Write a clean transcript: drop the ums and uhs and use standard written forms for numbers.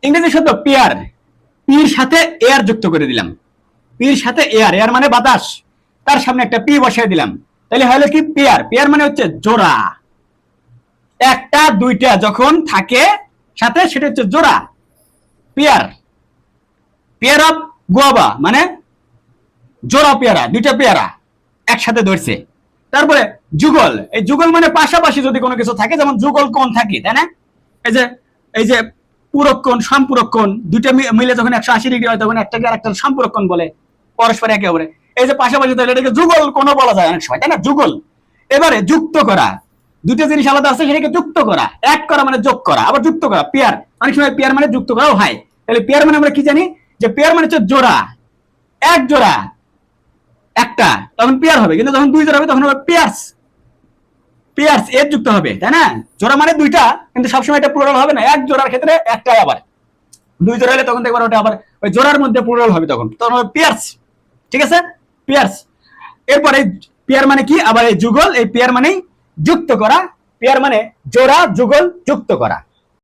ইংরেজি শব্দ পেয়ার, পির সাথে এয়ার যুক্ত করে দিলাম, পির সাথে এয়ার, এয়ার মানে বাতাস, তার সামনে একটা পি বসাই দিলাম, তাহলে হলো কি পেয়ার। পেয়ার মানে হচ্ছে জোড়া, একটা দুইটা যখন থাকে সাথে সেটা হচ্ছে জোড়া, পেয়ার। পেয়ার অফ গুয়াভা মানে জোড়া পেয়ারা, দুইটা পেয়ারা একসাথে ধরছে। তারপরে যুগল, এই যুগল মানে পাশাপাশি যদি কোনো কিছু থাকে, যেমন যুগল কোণ থাকে, তাই না? এই যে এই যে পূরক কোণ, সম্পূরক কোণ, দুইটা মিলে যখন 180 ডিগ্রি হয় তখন একটাকে আরেকটা সম্পূরক কোণ বলে, পরস্পর একে অপরে। এই যে পাশাপাশি তাহলে এটাকে যুগল কোণ বলা যায় অনেক সময়, তাই না? যুগল। এবারে যুক্ত করা, দুটো জিনিস আলাদা আছে, সেটাকে যুক্ত করা। এক করা মানে যোগ করা, আবার যুক্ত করা, পেয়ার। অনেক সময় পেয়ার মানে যুক্ত করাও হয়। তাহলে পেয়ার মানে আমরা কি জানি, যে পেয়ার মানে হচ্ছে জোড়া, এক জোড়া একটা, তখন পেয়ার হবে। কিন্তু যখন দুই জোড়া হবে তখন হবে পেয়ার্স, পেয়ার্স এর যুক্ত হবে, তাই না? জোড়া মানে দুইটা, কিন্তু সবসময় এটা প্লুরাল হবে না, এক জোড়ার ক্ষেত্রে একটাই, আবার দুই জোড়া হলে তখন দেখবার ওটা আবার ওই জোড়ার মধ্যে প্লুরাল হবে, তখন তখন হবে পেয়ার্স। ঠিক আছে, পেয়ার্স। এরপরে পেয়ার মানে কি, আবার এই যুগল, এই পেয়ার মানেই যুক্ত করা, পেয়ার মানে জোড়া, যুগল যুক্ত করা।